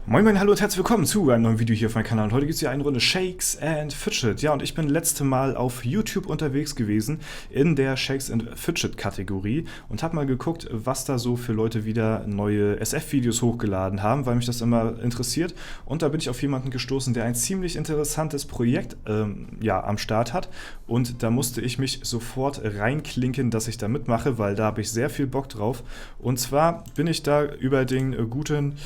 Moin Moin, hallo und herzlich willkommen zu einem neuen Video hier auf meinem Kanal. Und heute gibt es hier eine Runde Shakes and Fidget. Ja, und ich bin letzte Mal auf YouTube unterwegs gewesen in der Shakes and Fidget Kategorie und habe mal geguckt, was da so für Leute wieder neue SF-Videos hochgeladen haben, weil mich das immer interessiert. Und da bin ich auf jemanden gestoßen, der ein ziemlich interessantes Projekt am Start hat. Und da musste ich mich sofort reinklinken, dass ich da mitmache, weil da habe ich sehr viel Bock drauf. Und zwar bin ich da über den guten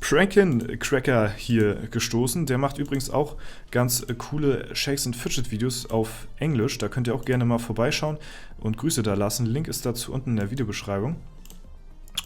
Pranken-Cracker hier gestoßen. Der macht übrigens auch ganz coole Shakes and Fidget Videos auf Englisch. Da könnt ihr auch gerne mal vorbeischauen und Grüße da lassen. Link ist dazu unten in der Videobeschreibung.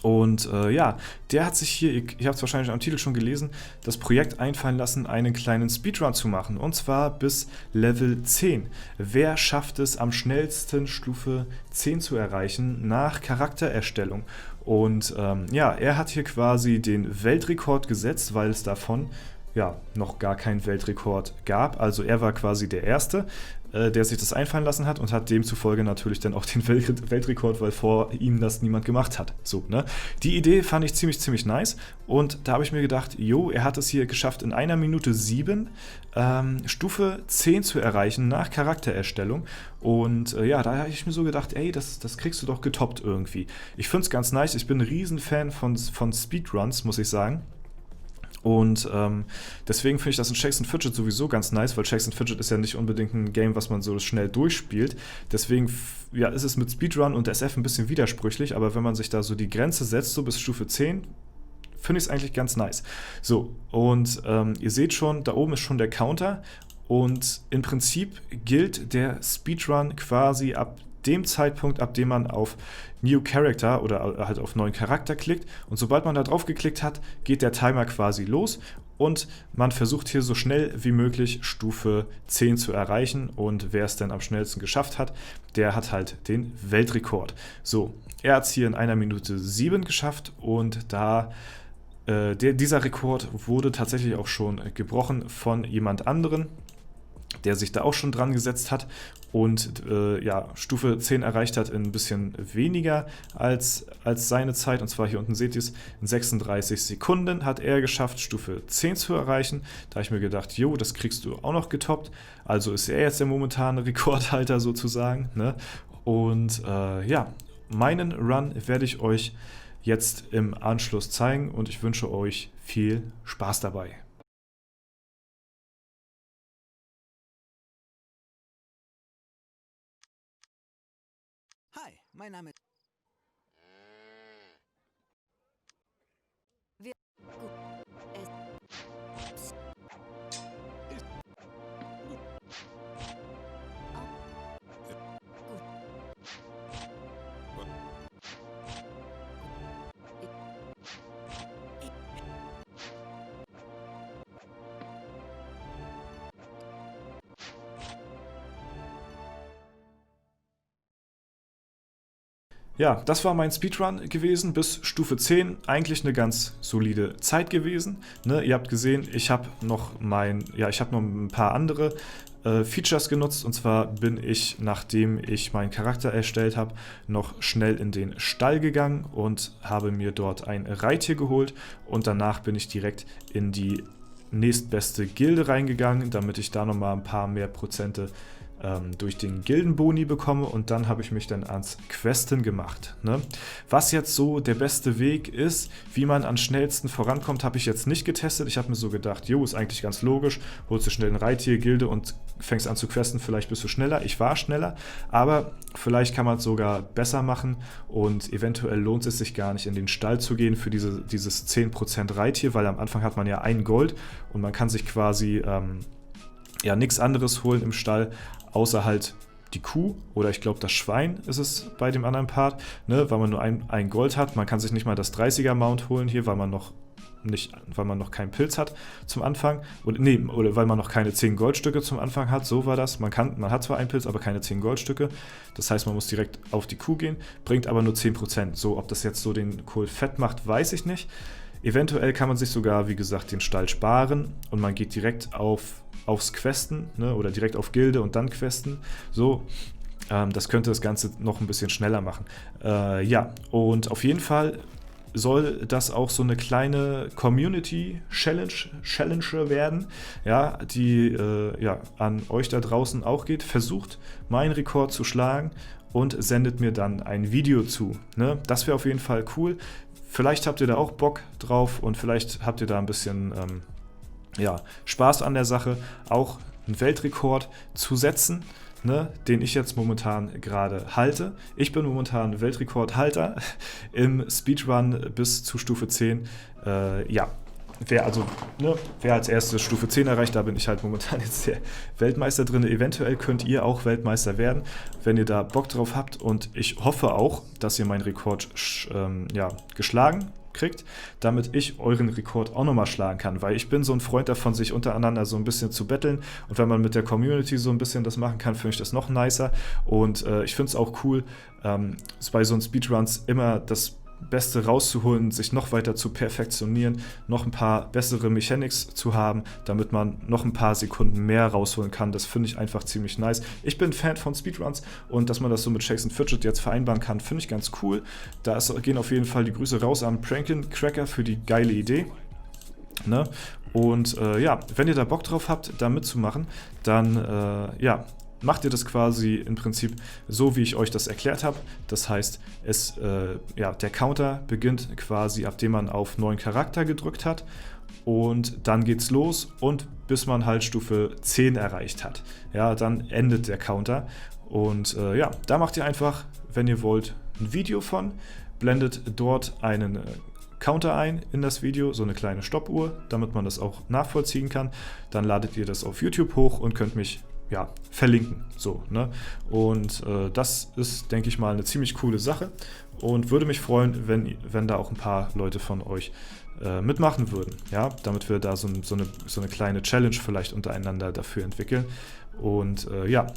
Und ja, der hat sich hier, ich habe es wahrscheinlich am Titel schon gelesen, das Projekt einfallen lassen, einen kleinen Speedrun zu machen. Und zwar bis Level 10. Wer schafft es am schnellsten Stufe 10 zu erreichen nach Charaktererstellung? Und ja, er hat hier quasi den Weltrekord gesetzt, weil es davon ja noch gar keinen Weltrekord gab. Also er war quasi der Erste, der sich das einfallen lassen hat und hat demzufolge natürlich dann auch den Weltrekord, weil vor ihm das niemand gemacht hat. So, ne? Die Idee fand ich ziemlich nice und da habe ich mir gedacht, jo, er hat es hier geschafft, in 1 Minute 7 Stufe 10 zu erreichen nach Charaktererstellung. Und ja, da habe ich mir so gedacht, ey, das kriegst du doch getoppt irgendwie. Ich finde es ganz nice, ich bin ein Riesenfan von Speedruns, muss ich sagen. Und deswegen finde ich das in Shakes and Fidget sowieso ganz nice, weil Shakes and Fidget ist ja nicht unbedingt ein Game, was man so schnell durchspielt. Deswegen ja, ist es mit Speedrun und SF ein bisschen widersprüchlich, aber wenn man sich da so die Grenze setzt, so bis Stufe 10, finde ich es eigentlich ganz nice. So, und ihr seht schon, da oben ist schon der Counter und im Prinzip gilt der Speedrun quasi ab dem Zeitpunkt, ab dem man auf New Character oder halt auf neuen Charakter klickt, und sobald man da drauf geklickt hat, geht der Timer quasi los und man versucht hier so schnell wie möglich Stufe 10 zu erreichen, und wer es dann am schnellsten geschafft hat, der hat halt den Weltrekord. So, er hat es hier in 1 Minute 7 geschafft und da dieser Rekord wurde tatsächlich auch schon gebrochen von jemand anderen, der sich da auch schon dran gesetzt hat und ja, Stufe 10 erreicht hat in ein bisschen weniger als seine Zeit. Und zwar hier unten seht ihr es, in 36 Sekunden hat er geschafft, Stufe 10 zu erreichen. Da habe ich mir gedacht, jo, das kriegst du auch noch getoppt. Also ist er jetzt der momentane Rekordhalter sozusagen, ne? Und ja, meinen Run werde ich euch jetzt im Anschluss zeigen und ich wünsche euch viel Spaß dabei. Hi, mein Name ist. Wir. Gut. Es. Ja, das war mein Speedrun gewesen bis Stufe 10. Eigentlich eine ganz solide Zeit gewesen. Ne? Ihr habt gesehen, ich habe noch ein paar andere Features genutzt. Und zwar bin ich, nachdem ich meinen Charakter erstellt habe, noch schnell in den Stall gegangen und habe mir dort ein Reittier geholt. Und danach bin ich direkt in die nächstbeste Gilde reingegangen, damit ich da nochmal ein paar mehr Prozente durch den Gildenboni bekomme, und dann habe ich mich dann ans Questen gemacht. Ne? Was jetzt so der beste Weg ist, wie man am schnellsten vorankommt, habe ich jetzt nicht getestet. Ich habe mir so gedacht, jo, ist eigentlich ganz logisch, holst du schnell ein Reittier, Gilde und fängst an zu questen, vielleicht bist du schneller. Ich war schneller, aber vielleicht kann man es sogar besser machen und eventuell lohnt es sich gar nicht, in den Stall zu gehen für dieses 10% Reittier, weil am Anfang hat man ja 1 Gold und man kann sich quasi ja nichts anderes holen im Stall, außer halt die Kuh oder ich glaube das Schwein ist es bei dem anderen Part, ne, weil man nur ein Gold hat. Man kann sich nicht mal das 30er Mount holen hier, weil man noch keinen Pilz hat zum Anfang. Oder weil man noch keine 10 Goldstücke zum Anfang hat, so war das. Man hat zwar einen Pilz, aber keine 10 Goldstücke. Das heißt, man muss direkt auf die Kuh gehen, bringt aber nur 10%. So, ob das jetzt so den Kohl fett macht, weiß ich nicht. Eventuell kann man sich sogar, wie gesagt, den Stall sparen und man geht direkt aufs Questen, ne, oder direkt auf Gilde und dann Questen. So, das könnte das Ganze noch ein bisschen schneller machen. Ja, und auf jeden Fall soll das auch so eine kleine Community-Challenge werden, ja, die ja, an euch da draußen auch geht. Versucht, meinen Rekord zu schlagen und sendet mir dann ein Video zu. Ne? Das wäre auf jeden Fall cool. Vielleicht habt ihr da auch Bock drauf und vielleicht habt ihr da ein bisschen ja, Spaß an der Sache, auch einen Weltrekord zu setzen, ne, den ich jetzt momentan gerade halte. Ich bin momentan Weltrekordhalter im Speedrun bis zu Stufe 10. Ja, wer als erstes Stufe 10 erreicht, da bin ich halt momentan jetzt der Weltmeister drin. Eventuell könnt ihr auch Weltmeister werden, wenn ihr da Bock drauf habt. Und ich hoffe auch, dass ihr meinen Rekord ja, geschlagen kriegt, damit ich euren Rekord auch nochmal schlagen kann, weil ich bin so ein Freund davon, sich untereinander so ein bisschen zu betteln, und wenn man mit der Community so ein bisschen das machen kann, finde ich das noch nicer, und ich finde es auch cool, bei so einen Speedruns immer das Beste rauszuholen, sich noch weiter zu perfektionieren, noch ein paar bessere Mechanics zu haben, damit man noch ein paar Sekunden mehr rausholen kann. Das finde ich einfach ziemlich nice. Ich bin Fan von Speedruns, und dass man das so mit Shakes and Fidget jetzt vereinbaren kann, finde ich ganz cool. Da gehen auf jeden Fall die Grüße raus an Prankin Cracker für die geile Idee. Ne? Und ja, wenn ihr da Bock drauf habt, da mitzumachen, dann ja, macht ihr das quasi im Prinzip so, wie ich euch das erklärt habe. Das heißt, ja, der Counter beginnt quasi, ab dem man auf neuen Charakter gedrückt hat, und dann geht's los, und bis man halt Stufe 10 erreicht hat. Ja, dann endet der Counter, und ja, da macht ihr einfach, wenn ihr wollt, ein Video von, blendet dort einen Counter ein in das Video, so eine kleine Stoppuhr, damit man das auch nachvollziehen kann. Dann ladet ihr das auf YouTube hoch und könnt mich, ja, verlinken. So, ne? Und das ist, denke ich mal, eine ziemlich coole Sache, und würde mich freuen, wenn da auch ein paar Leute von euch mitmachen würden, ja, damit wir da so eine kleine Challenge vielleicht untereinander dafür entwickeln, und ja,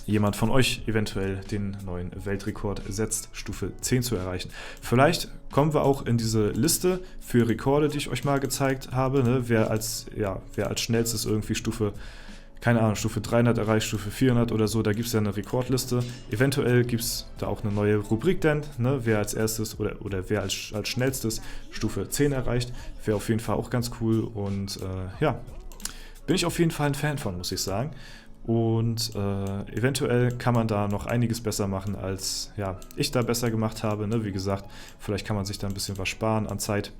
jemand von euch eventuell den neuen Weltrekord setzt, Stufe 10 zu erreichen. Vielleicht kommen wir auch in diese Liste für Rekorde, die ich euch mal gezeigt habe, ne? Wer als schnellstes irgendwie Stufe 300 erreicht, Stufe 400 oder so, da gibt es ja eine Rekordliste. Eventuell gibt es da auch eine neue Rubrik denn, ne? Wer als erstes oder wer als schnellstes Stufe 10 erreicht, wäre auf jeden Fall auch ganz cool, und ja, bin ich auf jeden Fall ein Fan von, muss ich sagen. Und eventuell kann man da noch einiges besser machen, als ja, ich da besser gemacht habe. Ne? Wie gesagt, vielleicht kann man sich da ein bisschen was sparen an Zeit,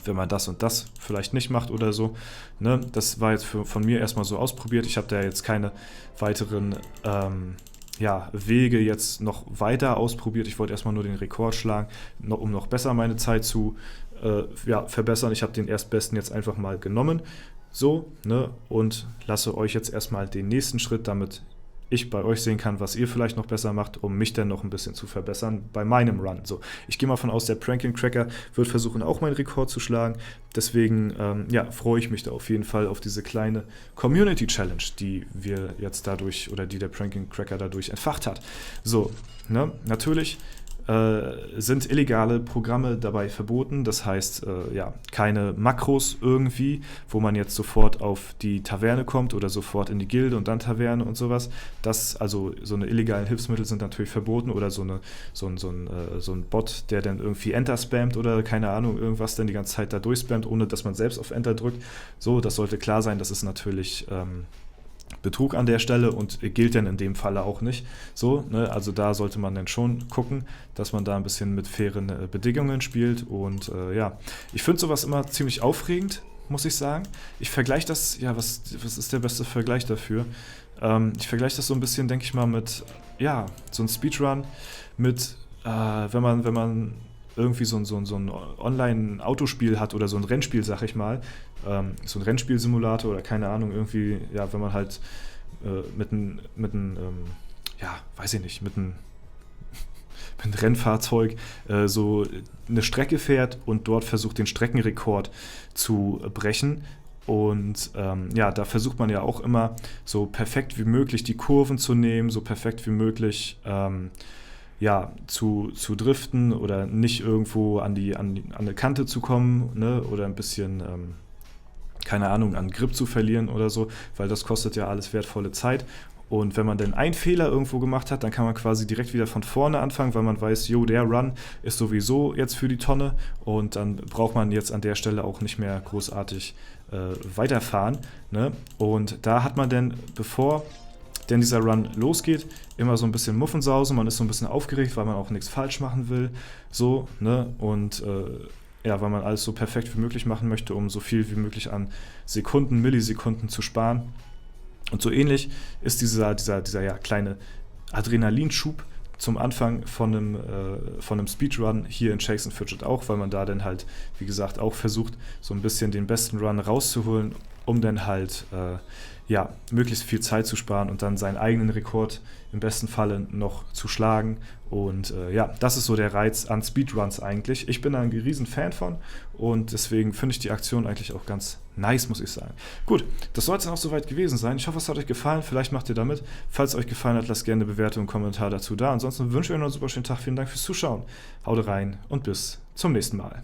wenn man das und das vielleicht nicht macht oder so. Ne? Das war jetzt von mir erstmal so ausprobiert. Ich habe da jetzt keine weiteren ja, Wege jetzt noch weiter ausprobiert. Ich wollte erstmal nur den Rekord schlagen, um noch besser meine Zeit zu ja, verbessern. Ich habe den Erstbesten jetzt einfach mal genommen. So, ne, und lasse euch jetzt erstmal den nächsten Schritt, damit ich bei euch sehen kann, was ihr vielleicht noch besser macht, um mich dann noch ein bisschen zu verbessern bei meinem Run. So, ich gehe mal von aus, der Prankin Cracker wird versuchen, auch meinen Rekord zu schlagen. Deswegen ja, freue ich mich da auf jeden Fall auf diese kleine Community Challenge, die wir jetzt dadurch, oder die der Prankin Cracker dadurch entfacht hat. So, ne, natürlich sind illegale Programme dabei verboten, das heißt, ja, keine Makros irgendwie, wo man jetzt sofort auf die Taverne kommt oder sofort in die Gilde und dann Taverne und sowas. Also so eine illegalen Hilfsmittel sind natürlich verboten, oder so ein Bot, der dann irgendwie Enter spammt oder keine Ahnung, irgendwas dann die ganze Zeit da durchspammt, ohne dass man selbst auf Enter drückt. So, das sollte klar sein, das ist natürlich Betrug an der Stelle und gilt dann in dem Falle auch nicht. So, ne? Also da sollte man dann schon gucken, dass man da ein bisschen mit fairen Bedingungen spielt, und ja, ich finde sowas immer ziemlich aufregend, muss ich sagen. Ich vergleiche das, ja, was ist der beste Vergleich dafür? Ich vergleiche das so ein bisschen, denke ich mal, mit, ja, so ein Speedrun mit, wenn man irgendwie so ein Online-Autospiel hat oder so ein Rennspiel, sag ich mal, so ein Rennspielsimulator oder keine Ahnung, irgendwie, ja, wenn man halt mit einem Rennfahrzeug so eine Strecke fährt und dort versucht, den Streckenrekord zu brechen. Und ja, da versucht man ja auch immer so perfekt wie möglich die Kurven zu nehmen, so perfekt wie möglich ja, zu driften oder nicht irgendwo an eine Kante zu kommen, ne? Oder ein bisschen, keine Ahnung, an Grip zu verlieren oder so, weil das kostet ja alles wertvolle Zeit. Und wenn man dann einen Fehler irgendwo gemacht hat, dann kann man quasi direkt wieder von vorne anfangen, weil man weiß, jo, der Run ist sowieso jetzt für die Tonne und dann braucht man jetzt an der Stelle auch nicht mehr großartig weiterfahren. Ne? Und da hat man dann, bevor denn dieser Run losgeht, immer so ein bisschen Muffensause, man ist so ein bisschen aufgeregt, weil man auch nichts falsch machen will, so, ne, und ja, weil man alles so perfekt wie möglich machen möchte, um so viel wie möglich an Sekunden, Millisekunden zu sparen. Und so ähnlich ist dieser ja, kleine Adrenalinschub zum Anfang von einem Speedrun hier in Shakes & Fidget auch, weil man da dann halt, wie gesagt, auch versucht, so ein bisschen den besten Run rauszuholen, um dann halt ja, möglichst viel Zeit zu sparen und dann seinen eigenen Rekord im besten Falle noch zu schlagen. Und ja, das ist so der Reiz an Speedruns eigentlich. Ich bin da ein riesen Fan von und deswegen finde ich die Aktion eigentlich auch ganz nice, muss ich sagen. Gut, das soll es dann auch soweit gewesen sein. Ich hoffe, es hat euch gefallen. Vielleicht macht ihr damit. Falls es euch gefallen hat, lasst gerne eine Bewertung und einen Kommentar dazu da. Ansonsten wünsche ich euch noch einen super schönen Tag. Vielen Dank fürs Zuschauen. Haut rein und bis zum nächsten Mal.